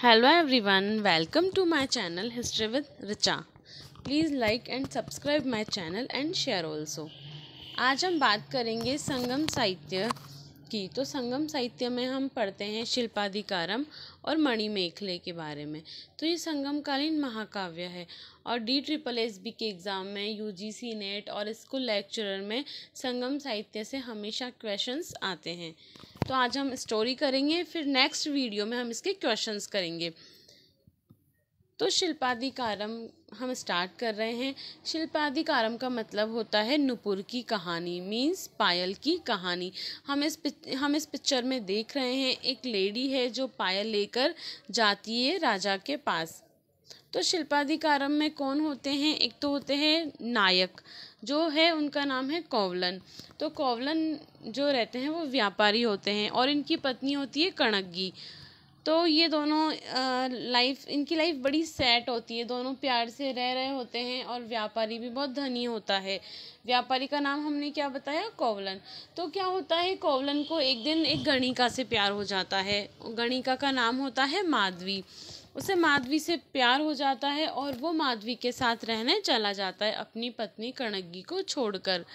Hello everyone, welcome to my channel History with Richa. Please like and subscribe my channel and share also. आज हम बात करेंगे संगम साहित्य की। तो संगम साहित्य में हम पढ़ते हैं शिल्पाधिकारम और मणिमेखले के बारे में। तो ये संगमकालीन महाकाव्य है और DSSB के एग्ज़ाम में UGC नेट और स्कूल लेक्चरर में संगम साहित्य से हमेशा क्वेश्चंस आते हैं। तो आज हम स्टोरी करेंगे, फिर नेक्स्ट वीडियो में हम इसके क्वेश्चंस करेंगे। तो शिल्पाधिकारम हम स्टार्ट कर रहे हैं। शिल्पाधिकारम का मतलब होता है नुपुर की कहानी, मीन्स पायल की कहानी। हम इस पिक्चर में देख रहे हैं एक लेडी है जो पायल लेकर जाती है राजा के पास। तो शिल्पाधिकारम में कौन होते हैं? एक तो होते हैं नायक, जो है उनका नाम है कोवलन। तो कोवलन जो रहते हैं वो व्यापारी होते हैं और इनकी पत्नी होती है कणग्गी। तो ये दोनों इनकी लाइफ बड़ी सैड होती है। दोनों प्यार से रह रहे होते हैं और व्यापारी भी बहुत धनी होता है। व्यापारी का नाम हमने क्या बताया? कोवलन। तो क्या होता है, कोवलन को एक दिन एक गणिका से प्यार हो जाता है। गणिका का नाम होता है माधवी। उसे माधवी से प्यार हो जाता है और वो माधवी के साथ रहने चला जाता है अपनी पत्नी कणग्गी को छोड़कर।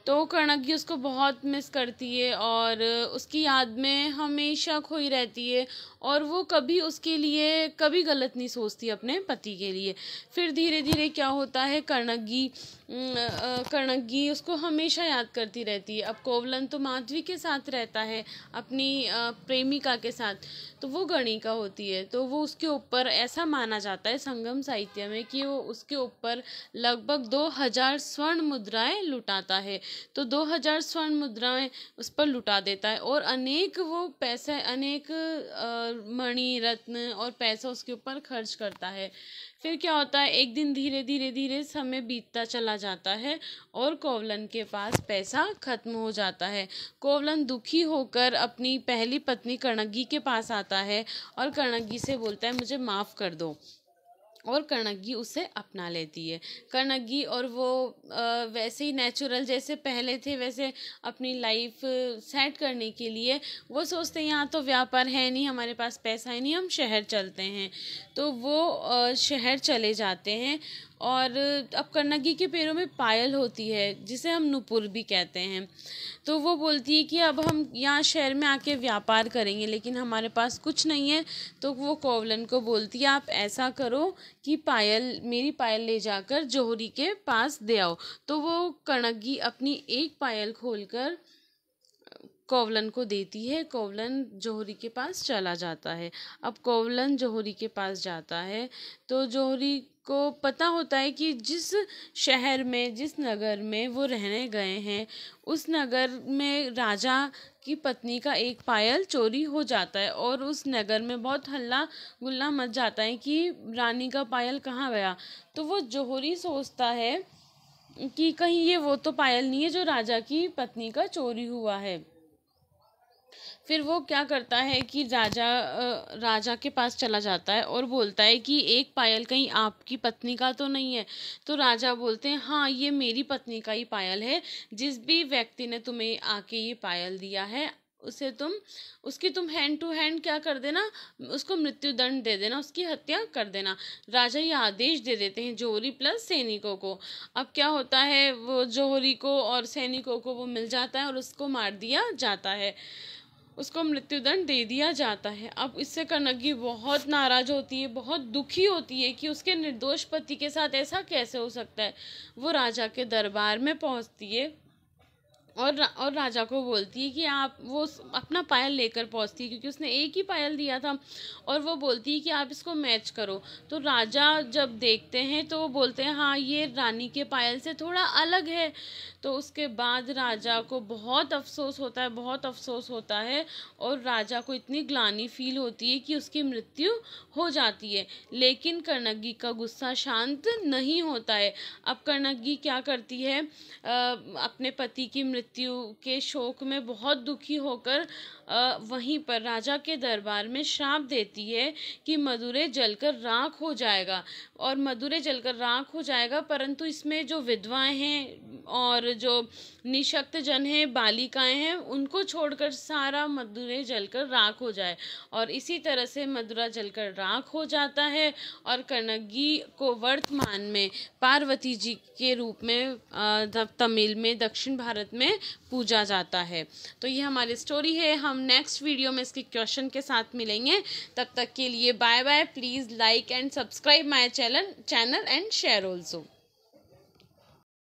तो कणग्गी उसको बहुत मिस करती है और उसकी याद में हमेशा खोई रहती है और वो कभी उसके लिए कभी गलत नहीं सोचती अपने पति के लिए। फिर धीरे धीरे क्या होता है, कणग्गी उसको हमेशा याद करती रहती है। अब कोवलन तो माधवी के साथ रहता है, अपनी प्रेमिका के साथ, तो वो गणिका होती है। तो वो उसके ऊपर ऐसा माना जाता है संगम साहित्य में कि वो उसके ऊपर लगभग 2000 स्वर्ण मुद्राएं लुटाता है। तो 2000 स्वर्ण मुद्राएं उस पर लुटा देता है और अनेक वो पैसे, अनेक मणि रत्न और पैसा उसके ऊपर खर्च करता है। फिर क्या होता है, एक दिन धीरे समय बीतता चला जाता है और कोवलन के पास पैसा खत्म हो जाता है। कोवलन दुखी होकर अपनी पहली पत्नी कणग्गी के पास आता है और कणग्गी से बोलता है मुझे माफ़ कर दो, और कणग्गी उसे अपना लेती है। कणग्गी और वो वैसे ही नेचुरल जैसे पहले थे वैसे अपनी लाइफ सेट करने के लिए वो सोचते हैं यहाँ तो व्यापार है नहीं, हमारे पास पैसा है नहीं, हम शहर चलते हैं। तो वो शहर चले जाते हैं और अब कणग्गी के पैरों में पायल होती है जिसे हम नुपुर भी कहते हैं। तो वो बोलती है कि अब हम यहाँ शहर में आके व्यापार करेंगे लेकिन हमारे पास कुछ नहीं है। तो वो कोवलन को बोलती है आप ऐसा करो कि मेरी पायल ले जाकर जौहरी के पास दे आओ। तो वो कणग्गी अपनी एक पायल खोलकर कोवलन को देती है। कोवलन जौहरी के पास चला जाता है। अब कोवलन जौहरी के पास जाता है तो जौहरी को पता होता है कि जिस शहर में, जिस नगर में वो रहने गए हैं, उस नगर में राजा की पत्नी का एक पायल चोरी हो जाता है और उस नगर में बहुत हल्ला गुल्ला मच जाता है कि रानी का पायल कहाँ गया। तो वो जौहरी सोचता है कि कहीं ये वो तो पायल नहीं है जो राजा की पत्नी का चोरी हुआ है। फिर वो क्या करता है कि राजा के पास चला जाता है और बोलता है कि एक पायल कहीं आपकी पत्नी का तो नहीं है। तो राजा बोलते हैं हाँ ये मेरी पत्नी का ही पायल है। जिस भी व्यक्ति ने तुम्हें आके ये पायल दिया है उसकी तुम हैंड टू हैंड क्या कर देना, उसको मृत्यु दंड दे देना, उसकी हत्या कर देना। राजा ये आदेश दे देते हैं जौहरी प्लस सैनिकों को। अब क्या होता है, वो जौहरी को और सैनिकों को वो मिल जाता है और उसको मार दिया जाता है, उसको मृत्युदंड दे दिया जाता है। अब इससे कणग्गी बहुत नाराज होती है, बहुत दुखी होती है कि उसके निर्दोष पति के साथ ऐसा कैसे हो सकता है। वो राजा के दरबार में पहुंचती है और राजा को बोलती है कि आप, वो अपना पायल लेकर पहुंचती है क्योंकि उसने एक ही पायल दिया था, और वो बोलती है कि आप इसको मैच करो। तो राजा जब देखते हैं तो वो बोलते हैं हाँ ये रानी के पायल से थोड़ा अलग है। तो उसके बाद राजा को बहुत अफसोस होता है, बहुत अफसोस होता है और राजा को इतनी ग्लानि फील होती है कि उसकी मृत्यु हो जाती है। लेकिन कणग्गी का गुस्सा शांत नहीं होता है। अब कणग्गी क्या करती है, अपने पति की मृत्यु के शोक में बहुत दुखी होकर वहीं पर राजा के दरबार में श्राप देती है कि मदुरै जलकर राख हो जाएगा, और मदुरै जलकर राख हो जाएगा, परंतु इसमें जो विधवाएं हैं और जो निशक्त जन हैं, बालिकाएं हैं, उनको छोड़कर सारा मदुरै जलकर राख हो जाए। और इसी तरह से मदुरा जलकर राख हो जाता है और कण्णगी को वर्तमान में पार्वती जी के रूप में तमिल में दक्षिण भारत में पूजा जाता है। तो ये हमारी स्टोरी है। हम नेक्स्ट वीडियो में इसके क्वेश्चन के साथ मिलेंगे। तब तक के लिए bye bye. Please like and subscribe my channel and share also.